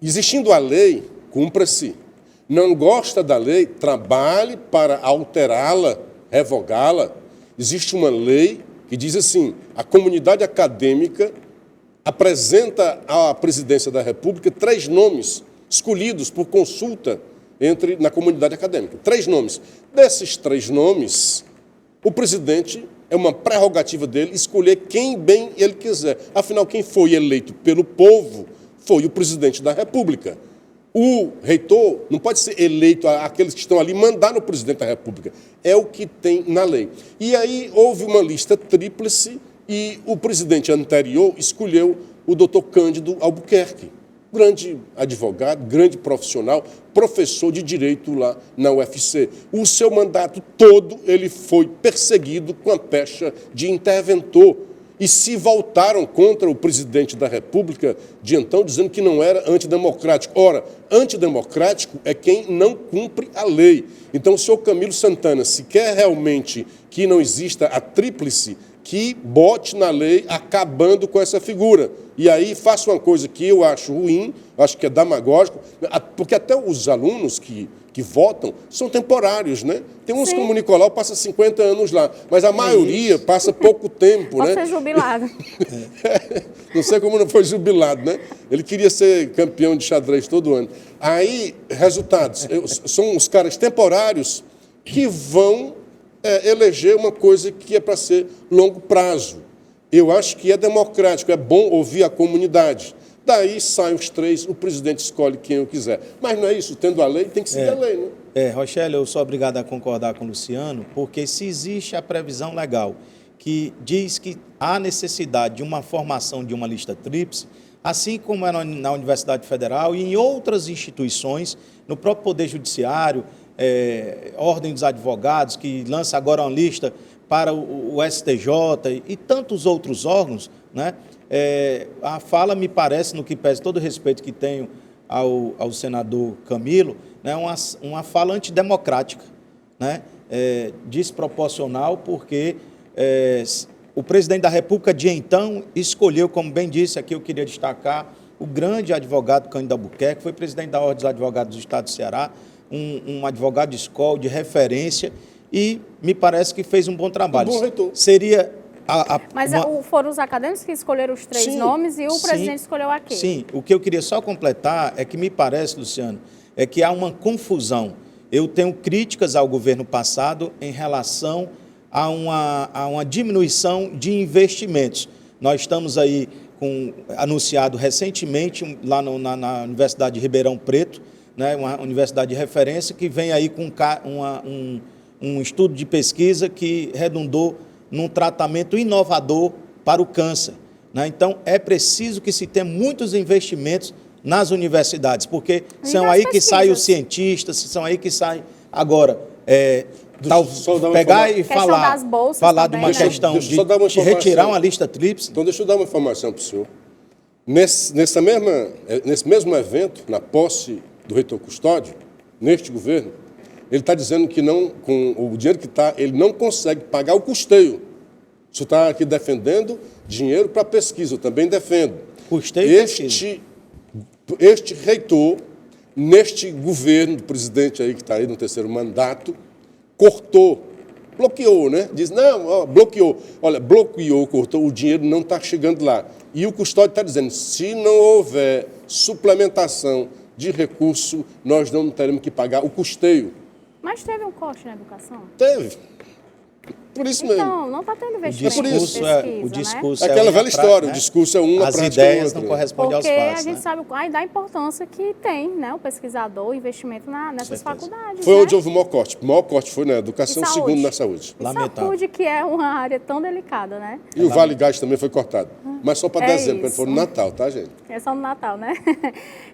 [SPEAKER 4] Existindo a lei, cumpra-se. Não gosta da lei, trabalhe para alterá-la, revogá-la. Existe uma lei que diz assim, a comunidade acadêmica apresenta à presidência da República 3 nomes escolhidos por consulta na comunidade acadêmica. 3 nomes. Desses 3 nomes, o presidente, é uma prerrogativa dele escolher quem bem ele quiser. Afinal, quem foi eleito pelo povo foi o presidente da República. O reitor não pode ser eleito, aqueles que estão ali, mandar no presidente da República. É o que tem na lei. E aí houve uma lista tríplice e o presidente anterior escolheu o doutor Cândido Albuquerque. grande advogado, grande profissional, professor de direito lá na UFC. O seu mandato todo ele foi perseguido com a pecha de interventor. E se voltaram contra o presidente da República de então, dizendo que não era antidemocrático. Ora, antidemocrático é quem não cumpre a lei. Então, o senhor Camilo Santana, se quer realmente que não exista a tríplice, que bote na lei acabando com essa figura. E aí faça uma coisa que eu acho ruim, acho que é demagógico, porque até os alunos que votam são temporários, né? Tem uns como o Nicolau, passa 50 anos lá, mas a maioria passa pouco tempo,
[SPEAKER 1] Pode
[SPEAKER 4] né?
[SPEAKER 1] ser jubilado.
[SPEAKER 4] Não sei como não foi jubilado, né? Ele queria ser campeão de xadrez todo ano. Aí, resultados, são os caras temporários que vão eleger uma coisa que é para ser longo prazo. Eu acho que é democrático, é bom ouvir a comunidade. Daí saem os três, o presidente escolhe quem eu quiser. Mas não é isso, tendo a lei, tem que seguir a lei, né?
[SPEAKER 3] Rochelle, eu sou obrigado a concordar com o Luciano, porque se existe a previsão legal que diz que há necessidade de uma formação de uma lista tríplice, assim como é na Universidade Federal e em outras instituições, no próprio Poder Judiciário, Ordem dos Advogados, que lança agora uma lista para o STJ e tantos outros órgãos, né? A fala me parece, no que pese todo o respeito que tenho ao senador Camilo, né, uma fala antidemocrática, né? Desproporcional, porque o presidente da República de então escolheu, como bem disse, aqui eu queria destacar, o grande advogado Cândido Albuquerque, foi presidente da Ordem dos Advogados do Estado do Ceará, um advogado de escola, de referência, e me parece que fez um bom trabalho.
[SPEAKER 4] Um bom reitor.
[SPEAKER 3] Seria...
[SPEAKER 1] Mas foram os acadêmicos que escolheram os três nomes e o presidente escolheu aquele.
[SPEAKER 3] Sim, o que eu queria só completar é que me parece, Luciano, é que há uma confusão. Eu tenho críticas ao governo passado em relação a uma diminuição de investimentos. Nós estamos aí anunciado recentemente lá na Universidade de Ribeirão Preto, né, uma universidade de referência que vem aí com um estudo de pesquisa que redundou num tratamento inovador para o câncer, né? Então, é preciso que se tenha muitos investimentos nas universidades, porque são aí que saem os cientistas, são aí que saem... Agora, pegar e falar de uma questão de retirar uma lista tríplice...
[SPEAKER 4] Então, deixa eu dar uma informação para o senhor. Nesse mesmo evento, na posse do reitor Custódio, neste governo, ele está dizendo que não, com o dinheiro que está, ele não consegue pagar o custeio. O senhor está aqui defendendo dinheiro para pesquisa, eu também defendo.
[SPEAKER 3] Custeio e pesquisa.
[SPEAKER 4] Este reitor, neste governo do presidente aí que está aí no terceiro mandato, bloqueou, né? Diz, não, bloqueou. Olha, cortou, o dinheiro não está chegando lá. E o Custódio está dizendo, se não houver suplementação de recurso, nós não teremos que pagar o custeio.
[SPEAKER 1] Mas teve um corte na educação?
[SPEAKER 4] Teve. Por isso mesmo.
[SPEAKER 1] Então, não está tendo investimento
[SPEAKER 3] O discurso
[SPEAKER 4] é aquela velha história, né? O discurso é uma,
[SPEAKER 3] as ideias não correspondem aos fatos.
[SPEAKER 1] Porque a gente sabe da importância que tem, né, o pesquisador, o investimento nessas faculdades.
[SPEAKER 4] Foi
[SPEAKER 1] né?
[SPEAKER 4] onde houve o maior corte. O maior corte foi na educação, o segundo na saúde.
[SPEAKER 3] Lamentável.
[SPEAKER 1] Saúde, que é uma área tão delicada, né?
[SPEAKER 4] E o Vale Gás também foi cortado. Mas só para dezembro, quando for no Natal, tá, gente?
[SPEAKER 1] É só no Natal, né?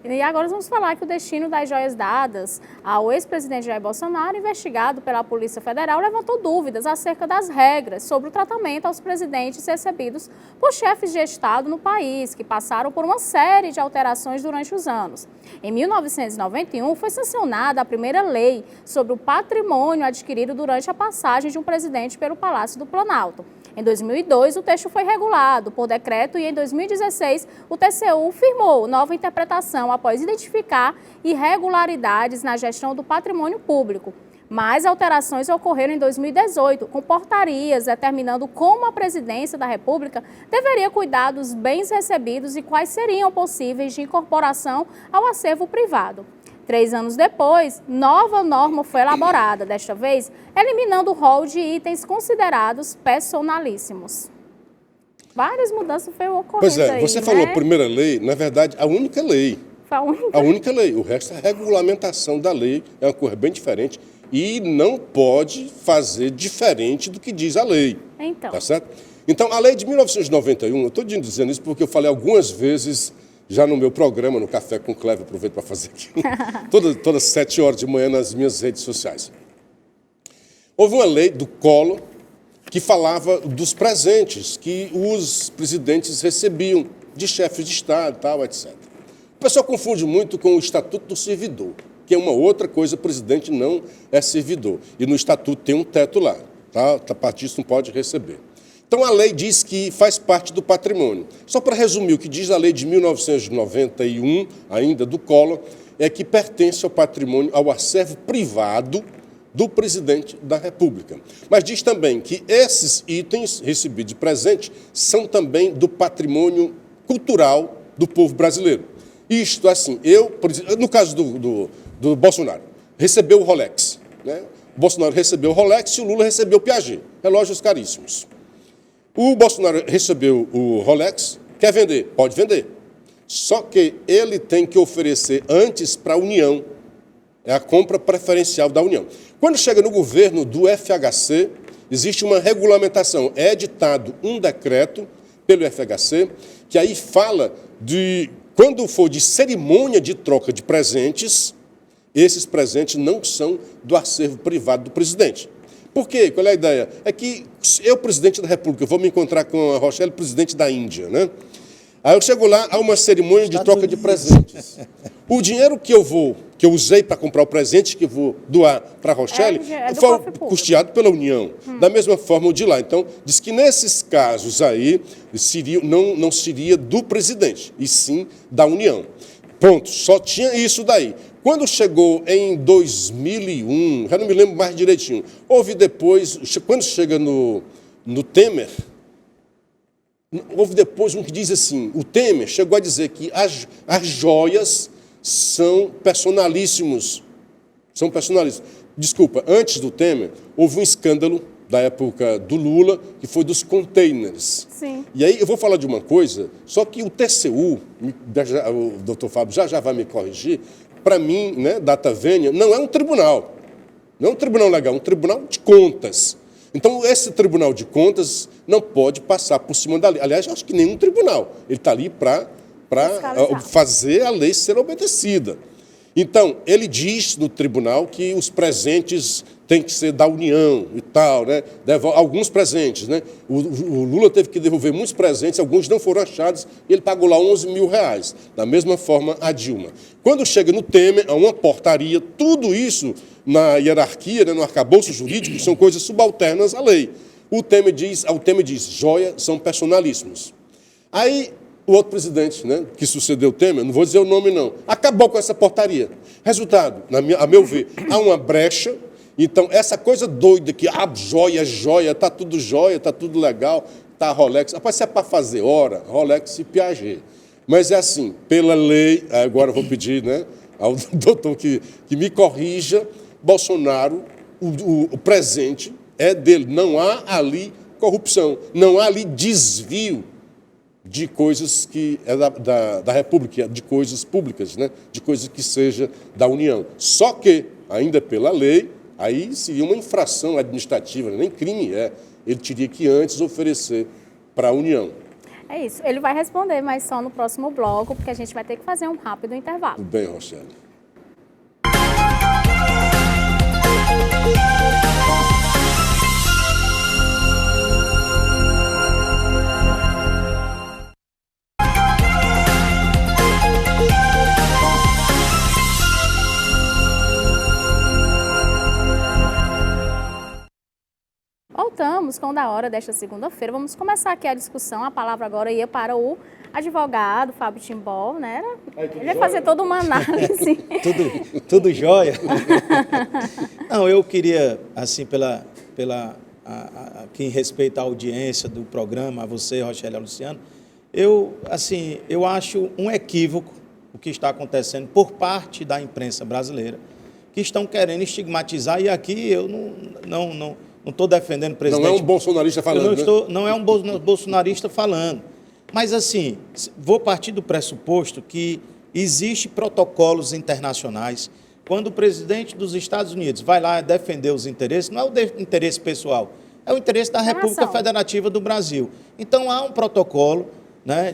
[SPEAKER 1] E agora vamos falar que o destino das joias dadas ao ex-presidente Jair Bolsonaro, investigado pela Polícia Federal, levantou dúvidas acerca das regras sobre o tratamento aos presidentes recebidos por chefes de Estado no país, que passaram por uma série de alterações durante os anos. Em 1991, foi sancionada a primeira lei sobre o patrimônio adquirido durante a passagem de um presidente pelo Palácio do Planalto. Em 2002, o texto foi regulado por decreto e em 2016, o TCU firmou nova interpretação após identificar irregularidades na gestão do patrimônio público. Mais alterações ocorreram em 2018, com portarias determinando como a presidência da República deveria cuidar dos bens recebidos e quais seriam possíveis de incorporação ao acervo privado. 3 anos depois, nova norma foi elaborada, desta vez eliminando o rol de itens considerados personalíssimos. Várias mudanças foram ocorrendo.
[SPEAKER 4] Pois é, você falou primeira lei, na verdade, a única lei.
[SPEAKER 1] Foi a única?
[SPEAKER 4] A única lei. O resto é a regulamentação da lei, é uma coisa bem diferente e não pode fazer diferente do que diz a lei.
[SPEAKER 1] Então.
[SPEAKER 4] Tá certo? Então, a lei de 1991, eu estou dizendo isso porque eu falei algumas vezes já no meu programa, no Café com Clever, aproveito para fazer aqui, todas 7 horas de manhã nas minhas redes sociais. Houve uma lei do Collor que falava dos presentes que os presidentes recebiam de chefes de Estado, tal, etc. O pessoal confunde muito com o Estatuto do Servidor, que é uma outra coisa, o presidente não é servidor. E no Estatuto tem um teto lá, tá? A partir disso não pode receber. Então, a lei diz que faz parte do patrimônio. Só para resumir, o que diz a lei de 1991, ainda do Collor, é que pertence ao patrimônio, ao acervo privado do presidente da República. Mas diz também que esses itens recebidos de presente são também do patrimônio cultural do povo brasileiro. Isto, assim, no caso do Bolsonaro, recebeu o Rolex, né? O Bolsonaro recebeu o Rolex e o Lula recebeu o Piaget, relógios caríssimos. O Bolsonaro recebeu o Rolex, quer vender? Pode vender. Só que ele tem que oferecer antes para a União. É a compra preferencial da União. Quando chega no governo do FHC, existe uma regulamentação. É editado um decreto pelo FHC, que aí fala de, quando for de cerimônia de troca de presentes, esses presentes não são do acervo privado do presidente. Por quê? Qual é a ideia? É que eu, presidente da República, vou me encontrar com a Rochelle, presidente da Índia, né? Aí eu chego lá, há uma cerimônia de troca de presentes. O dinheiro que eu usei para comprar o presente que vou doar para a Rochelle, foi custeado pela União. Da mesma forma o de lá. Então, diz que nesses casos aí, não seria do presidente, e sim da União. Ponto. Só tinha isso daí. Quando chegou em 2001, já não me lembro mais direitinho, houve depois, quando chega no Temer, houve depois um que diz assim, o Temer chegou a dizer que as joias são personalíssimos. São personalíssimos. Desculpa, antes do Temer, houve um escândalo da época do Lula, que foi dos containers.
[SPEAKER 1] Sim.
[SPEAKER 4] E aí eu vou falar de uma coisa, só que o TCU, o doutor Fábio já vai me corrigir, para mim, né, data vênia, não é um tribunal. Não é um tribunal legal, é um tribunal de contas. Então, esse tribunal de contas não pode passar por cima da lei. Aliás, eu acho que nenhum tribunal. Ele está ali para fazer a lei ser obedecida. Então, ele diz no tribunal que os presentes têm que ser da União e tal, né? Alguns presentes, né? O Lula teve que devolver muitos presentes, alguns não foram achados, e ele pagou lá 11 mil reais. Da mesma forma, a Dilma. Quando chega no Temer, há uma portaria, tudo isso na hierarquia, né, no arcabouço jurídico, são coisas subalternas à lei. O Temer diz, joias são personalíssimos. Aí, o outro presidente, né, que sucedeu o Temer, não vou dizer o nome não, acabou com essa portaria. Resultado, a meu ver, há uma brecha. Então, essa coisa doida que joia, está tudo joia, está tudo legal, está Rolex. Rapaz, se é para fazer hora, Rolex e Piaget. Mas é assim, pela lei, agora eu vou pedir, né, ao doutor que me corrija, Bolsonaro, o presente é dele. Não há ali corrupção, não há ali desvio de coisas que é da República, de coisas públicas, né? De coisas que seja da União. Só que, ainda pela lei, aí seria uma infração administrativa, nem crime é. Ele teria que antes oferecer para a União.
[SPEAKER 1] É isso. Ele vai responder, mas só no próximo bloco, porque a gente vai ter que fazer um rápido intervalo.
[SPEAKER 4] Tudo bem, Rochelle.
[SPEAKER 1] Voltamos com o Da Hora desta segunda-feira. Vamos começar aqui a discussão. A palavra agora ia para o advogado Fábio Timbó, né? Ele ia fazer toda uma análise.
[SPEAKER 3] tudo jóia? Não, eu queria, assim, que em respeito à audiência do programa, a você, Rochelle e a Luciano, eu acho um equívoco o que está acontecendo por parte da imprensa brasileira, que estão querendo estigmatizar, e aqui eu não estou defendendo o presidente.
[SPEAKER 4] Não é um bolsonarista falando,
[SPEAKER 3] não é um bolsonarista falando. Mas, assim, vou partir do pressuposto que existem protocolos internacionais. Quando o presidente dos Estados Unidos vai lá defender os interesses, não é o interesse pessoal, é o interesse da República Federativa do Brasil. Então, há um protocolo, né,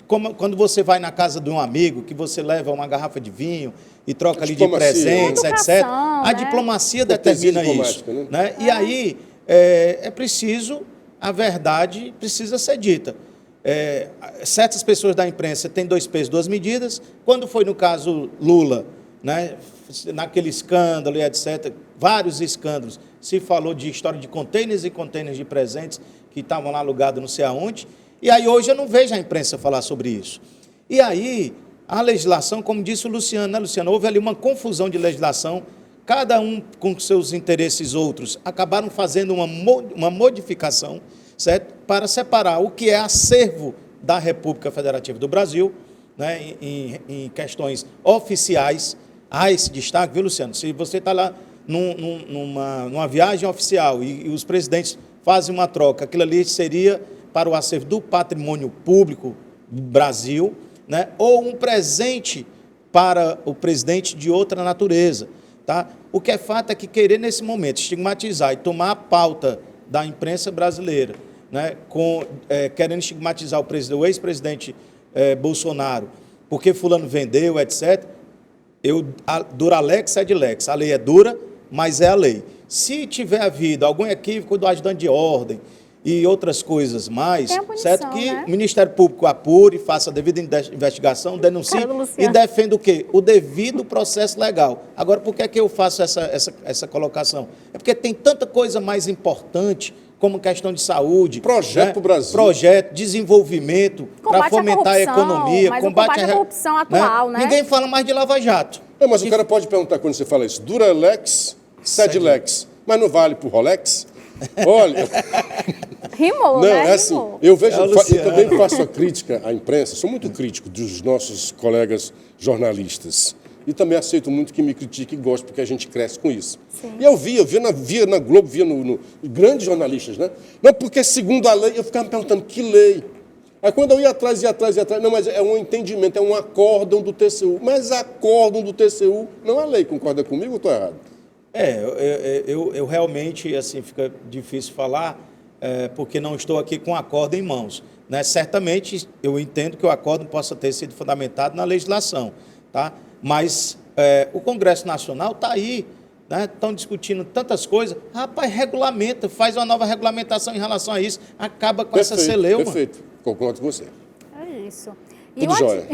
[SPEAKER 3] como quando você vai na casa de um amigo, que você leva uma garrafa de vinho e troca ali de
[SPEAKER 4] Diplomacia,
[SPEAKER 3] presentes,
[SPEAKER 1] né?
[SPEAKER 3] etc. A
[SPEAKER 1] Né?
[SPEAKER 3] diplomacia
[SPEAKER 4] Cortesia
[SPEAKER 3] determina isso.
[SPEAKER 4] diplomática,
[SPEAKER 3] Né? E aí é preciso, a verdade precisa ser dita. Certas pessoas da imprensa têm 2 pesos, 2 medidas. Quando foi no caso Lula, né, naquele escândalo e etc., vários escândalos, se falou de história de contêineres e contêineres de presentes que estavam lá alugados não sei aonde. E aí hoje eu não vejo a imprensa falar sobre isso. E aí a legislação, como disse o Luciano, né, Luciano? Houve ali uma confusão de legislação, cada um com seus interesses outros, acabaram fazendo uma modificação, certo? Para separar o que é acervo da República Federativa do Brasil, né, em questões oficiais. Há esse destaque, viu, Luciano? Se você está lá numa viagem oficial e os presidentes fazem uma troca, aquilo ali seria para o acervo do patrimônio público do Brasil, né, ou um presente para o presidente de outra natureza. Tá? O que é fato é que querer, nesse momento, estigmatizar e tomar a pauta da imprensa brasileira, né, querendo estigmatizar o ex-presidente Bolsonaro, porque fulano vendeu, etc., dura lex sed lex. A lei é dura, mas é a lei. Se tiver havido algum equívoco do ajudante de ordem e outras coisas mais,
[SPEAKER 1] punição,
[SPEAKER 3] certo? Que
[SPEAKER 1] né?
[SPEAKER 3] o Ministério Público apure, faça a devida investigação, denuncie e defenda o quê? O devido processo legal. Agora, por que é que eu faço essa colocação? É porque tem tanta coisa mais importante, como questão de saúde,
[SPEAKER 4] projeto para o Brasil,
[SPEAKER 3] projeto, desenvolvimento, para fomentar a economia,
[SPEAKER 1] mas combate à corrupção atual, né?
[SPEAKER 3] Ninguém fala mais de Lava Jato.
[SPEAKER 4] Mas o cara pode perguntar quando você fala isso, dura lex, sed lex, mas não vale para o Rolex? Olha...
[SPEAKER 1] Rimou,
[SPEAKER 4] não,
[SPEAKER 1] né?
[SPEAKER 4] É assim,
[SPEAKER 1] Rimou.
[SPEAKER 4] eu também faço a crítica à imprensa, sou muito crítico dos nossos colegas jornalistas. E também aceito muito que me critique e goste, porque a gente cresce com isso. Sim. E eu via na Globo, via no grandes jornalistas, né? Não, porque segundo a lei, eu ficava me perguntando, que lei? Aí quando eu ia atrás, não, mas é um entendimento, é um acórdão do TCU. Mas acórdão do TCU não é lei, concorda comigo ou estou errado?
[SPEAKER 3] Eu realmente, assim, fica difícil falar, porque não estou aqui com o acórdão em mãos. Né? Certamente, eu entendo que o acórdão possa ter sido fundamentado na legislação, tá? Mas o Congresso Nacional está aí, né? Estão discutindo tantas coisas. Rapaz, regulamenta, faz uma nova regulamentação em relação a isso, acaba com essa celeuma.
[SPEAKER 4] Perfeito, concordo com você.
[SPEAKER 1] É isso.
[SPEAKER 4] Tudo jóia.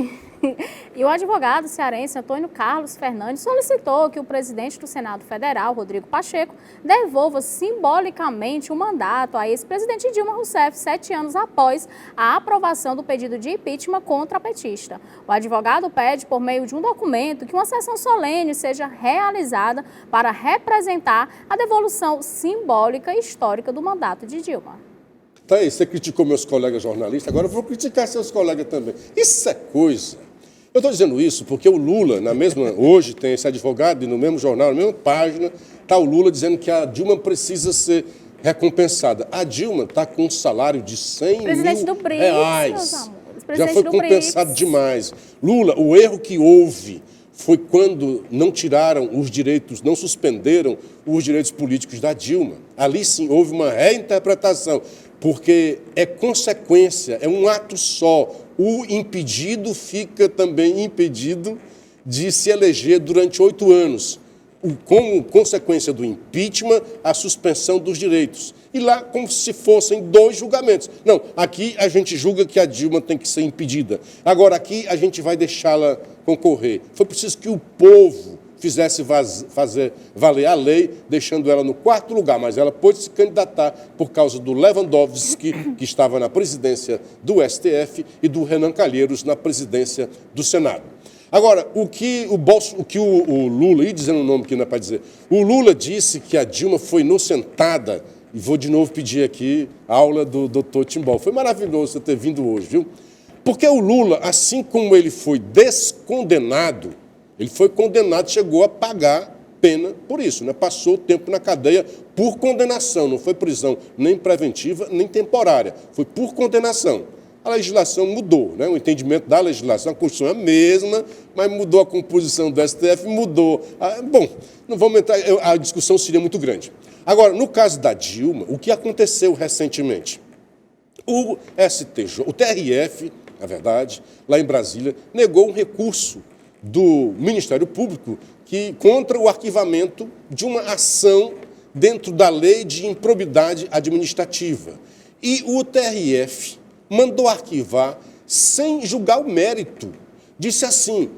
[SPEAKER 1] E o advogado cearense Antônio Carlos Fernandes solicitou que o presidente do Senado Federal, Rodrigo Pacheco, devolva simbolicamente o mandato a ex-presidente Dilma Rousseff 7 anos após a aprovação do pedido de impeachment contra a petista. O advogado pede, por meio de um documento, que uma sessão solene seja realizada para representar a devolução simbólica e histórica do mandato de Dilma.
[SPEAKER 4] Tá aí, você criticou meus colegas jornalistas, agora eu vou criticar seus colegas também. Isso é coisa. Eu estou dizendo isso porque o Lula, hoje tem esse advogado, e no mesmo jornal, na mesma página, está o Lula dizendo que a Dilma precisa ser recompensada. A Dilma está com um salário de 100 mil reais. Já foi compensado demais. Lula, o erro que houve foi quando não tiraram os direitos, não suspenderam os direitos políticos da Dilma. Ali sim houve uma reinterpretação, porque é consequência, é um ato só. O impedido fica também impedido de se eleger durante 8 anos, como consequência do impeachment, a suspensão dos direitos. E lá, como se fossem 2 julgamentos. Não, aqui a gente julga que a Dilma tem que ser impedida. Agora, aqui a gente vai deixá-la concorrer. Foi preciso que o povo fizesse fazer valer a lei, deixando ela no 4º lugar, mas ela pôde se candidatar por causa do Lewandowski, que estava na presidência do STF, e do Renan Calheiros na presidência do Senado. Agora, o que o Lula, e dizendo o nome que não é para dizer, o Lula disse que a Dilma foi inocentada, e vou de novo pedir aqui a aula do Dr. Timbó. Foi maravilhoso você ter vindo hoje, viu? Porque o Lula, assim como ele foi descondenado, ele foi condenado, chegou a pagar pena por isso, né? Passou o tempo na cadeia por condenação, não foi prisão nem preventiva, nem temporária, foi por condenação. A legislação mudou, né? O entendimento da legislação, a Constituição é a mesma, mas mudou a composição do STF, mudou. Bom, não vamos entrar, a discussão seria muito grande. Agora, no caso da Dilma, o que aconteceu recentemente? O STJ, o TRF, na verdade, lá em Brasília, negou um recurso do Ministério Público contra o arquivamento de uma ação dentro da lei de improbidade administrativa. E o TRF mandou arquivar sem julgar o mérito. Disse assim: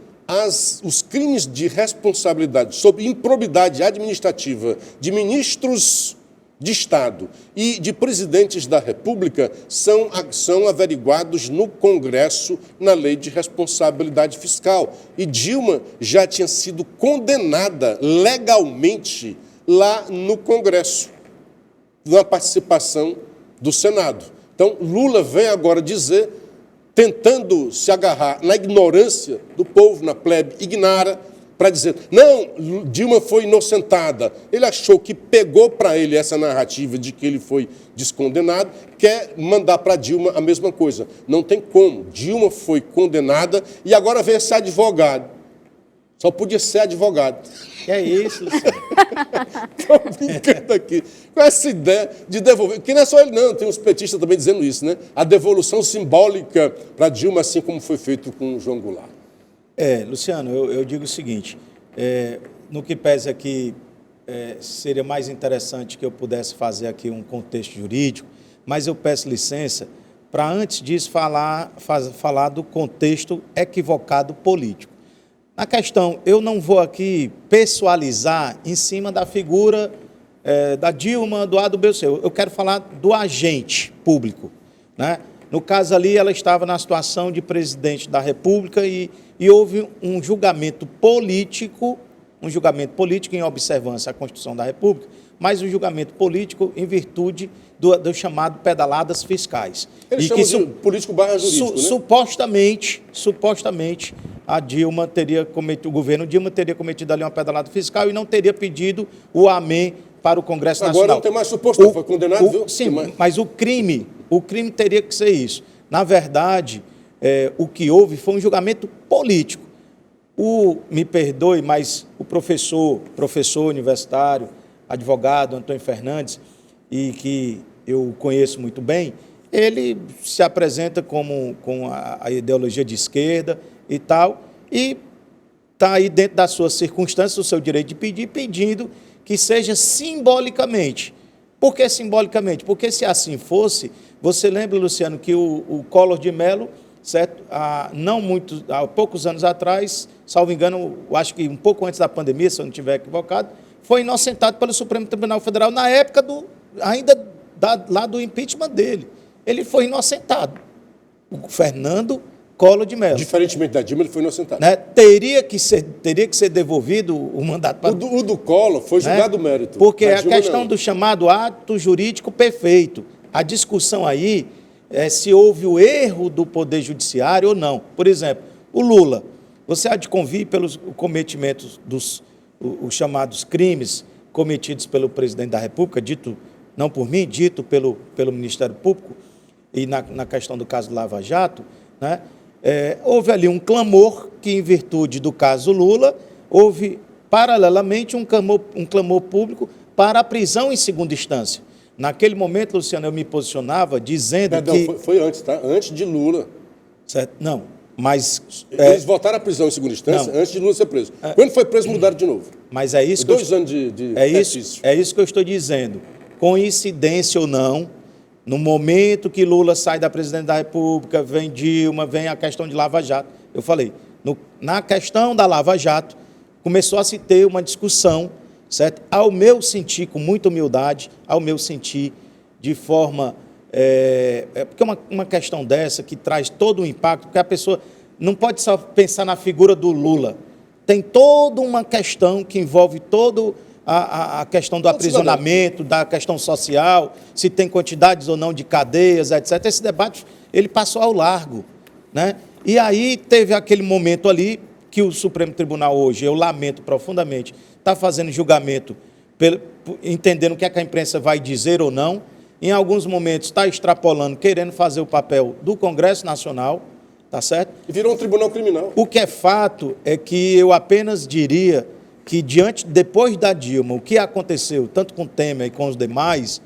[SPEAKER 4] os crimes de responsabilidade sob improbidade administrativa de ministros de Estado e de presidentes da República são averiguados no Congresso na Lei de Responsabilidade Fiscal. E Dilma já tinha sido condenada legalmente lá no Congresso, na participação do Senado. Então, Lula vem agora dizer, tentando se agarrar na ignorância do povo, na plebe ignara, para dizer, não, Dilma foi inocentada. Ele achou que pegou para ele essa narrativa de que ele foi descondenado, quer mandar para Dilma a mesma coisa. Não tem como. Dilma foi condenada e agora vem ser advogado. Só podia ser advogado.
[SPEAKER 3] É isso, Luciano.
[SPEAKER 4] Estou brincando aqui com essa ideia de devolver. Que não é só ele, não. Tem uns petistas também dizendo isso, né? A devolução simbólica para Dilma, assim como foi feito com João Goulart.
[SPEAKER 3] Luciano, eu digo o seguinte, no que pese aqui, seria mais interessante que eu pudesse fazer aqui um contexto jurídico, mas eu peço licença para, antes disso, falar do contexto equivocado político. Na questão, eu não vou aqui pessoalizar em cima da figura da Dilma, do A, do B, do C. Eu quero falar do agente público, né? No caso ali, ela estava na situação de presidente da República e houve um julgamento político em observância à Constituição da República, mas um julgamento político em virtude do chamado pedaladas fiscais.
[SPEAKER 4] Eles chamam de político barra jurídico, né? Supostamente,
[SPEAKER 3] a Dilma o governo Dilma teria cometido ali uma pedalada fiscal e não teria pedido o amém para o Congresso Nacional.
[SPEAKER 4] Agora não tem mais suposto, foi condenado, viu?
[SPEAKER 3] Sim, mas o crime teria que ser isso. Na verdade, o que houve foi um julgamento político. Me perdoe, mas o professor universitário, advogado Antônio Fernandes, e que eu conheço muito bem, ele se apresenta com a ideologia de esquerda e tal, e está aí dentro das suas circunstâncias, do seu direito de pedir, pedindo que seja simbolicamente. Por que simbolicamente? Porque se assim fosse, você lembra, Luciano, que o Collor de Mello, certo? Há poucos anos atrás, salvo engano, eu acho que um pouco antes da pandemia, se eu não estiver equivocado, foi inocentado pelo Supremo Tribunal Federal na época lá do impeachment dele. Ele foi inocentado. O Fernando Collor de Mello.
[SPEAKER 4] Diferentemente da Dilma, ele foi inocentado.
[SPEAKER 3] Né? Teria que ser devolvido o mandato para...
[SPEAKER 4] O do Collor foi julgado mérito.
[SPEAKER 3] Porque a questão do chamado ato jurídico perfeito. A discussão aí é se houve o erro do Poder Judiciário ou não. Por exemplo, o Lula. Você há de convir pelos cometimentos os chamados crimes cometidos pelo presidente da República, dito não por mim, dito pelo Ministério Público, e na questão do caso do Lava Jato, né? Houve ali um clamor que, em virtude do caso Lula, houve, paralelamente, um clamor público para a prisão em segunda instância. Naquele momento, Luciano, eu me posicionava dizendo que...
[SPEAKER 4] Foi antes, tá? Antes de Lula.
[SPEAKER 3] Certo? Não, mas...
[SPEAKER 4] Eles votaram a prisão em segunda instância antes de Lula ser preso. Quando foi preso, mudaram de novo.
[SPEAKER 3] Mas é isso
[SPEAKER 4] que 2 anos de
[SPEAKER 3] é isso que eu estou dizendo. Coincidência ou não, no momento que Lula sai da presidência da República, vem Dilma, vem a questão de Lava Jato. Eu falei, na questão da Lava Jato, começou a se ter uma discussão, certo? Ao meu sentir, com muita humildade, ao meu sentir, de forma... porque uma questão dessa que traz todo o impacto, porque a pessoa não pode só pensar na figura do Lula. Tem toda uma questão que envolve todo... A questão do aprisionamento, da questão social, se tem quantidades ou não de cadeias, etc. Esse debate, ele passou ao largo, né? E aí teve aquele momento ali que o Supremo Tribunal hoje, eu lamento profundamente, está fazendo julgamento, entendendo o que a imprensa vai dizer ou não, em alguns momentos está extrapolando, querendo fazer o papel do Congresso Nacional, tá certo?
[SPEAKER 4] E virou um tribunal criminal.
[SPEAKER 3] O que é fato é que eu apenas diria que depois da Dilma, o que aconteceu, tanto com Temer e com os demais,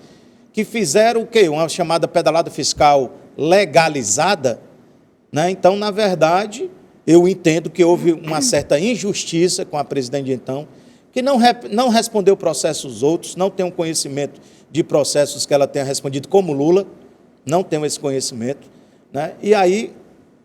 [SPEAKER 3] que fizeram o quê? Uma chamada pedalada fiscal legalizada, né? Então, na verdade, eu entendo que houve uma certa injustiça com a presidente de então, que não respondeu processos outros, não tem um conhecimento de processos que ela tenha respondido como Lula, não tem esse conhecimento, né? E aí,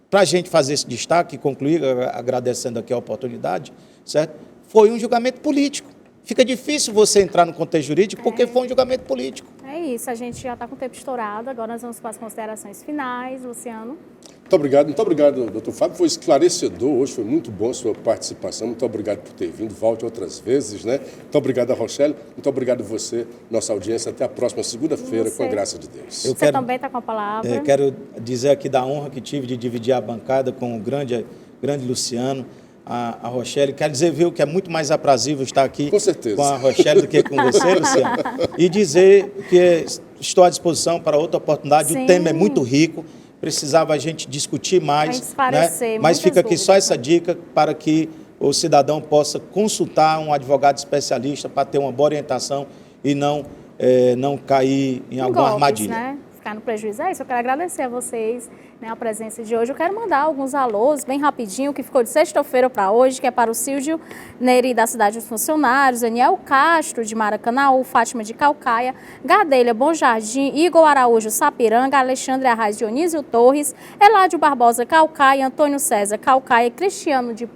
[SPEAKER 3] para a gente fazer esse destaque e concluir, agradecendo aqui a oportunidade, certo? Foi um julgamento político. Fica difícil você entrar no contexto jurídico porque foi um julgamento político.
[SPEAKER 1] É isso, a gente já está com o tempo estourado, agora nós vamos para as considerações finais, Luciano.
[SPEAKER 4] Muito obrigado, doutor Fábio. Foi esclarecedor hoje, foi muito bom a sua participação. Muito obrigado por ter vindo. Volte outras vezes, né? Muito obrigado a Rochelle. Muito obrigado a você, nossa audiência. Até a próxima segunda-feira, com a graça de Deus.
[SPEAKER 1] Você também está com a palavra.
[SPEAKER 3] Quero dizer aqui da honra que tive de dividir a bancada com o grande Luciano, a Rochelle. Quero dizer, viu, que é muito mais aprazível estar aqui com a Rochelle do que com você, Luciano. E dizer que estou à disposição para outra oportunidade. Sim. O tema é muito rico. Precisava a gente discutir mais, né? Mas fica aqui só essa dica para que o cidadão possa consultar um advogado especialista para ter uma boa orientação e não cair em alguma armadilha.
[SPEAKER 1] Né? Ficar no prejuízo. É isso, eu quero agradecer a vocês, né, a presença de hoje. Eu quero mandar alguns alôs, bem rapidinho, que ficou de sexta-feira para hoje, que é para o Silvio Neri, da Cidade dos Funcionários, Daniel Castro, de Maracanaú, Fátima de Calcaia, Gadelha Bom Jardim, Igor Araújo Sapiranga, Alexandre Arraes Dionísio Torres, Eládio Barbosa Calcaia, Antônio César Calcaia, Cristiano de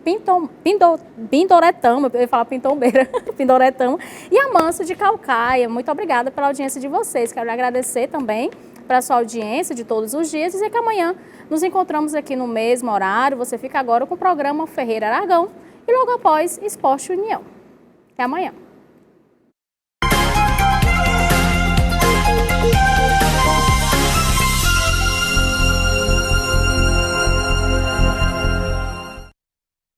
[SPEAKER 1] Pindoretama, eu ia falar Pintombeira, Pindoretama, e Amâncio de Calcaia. Muito obrigada pela audiência de vocês. Quero agradecer também para a sua audiência de todos os dias, dizer que amanhã nos encontramos aqui no mesmo horário. Você fica agora com o programa Ferreira Aragão e logo após Esporte União. Até amanhã.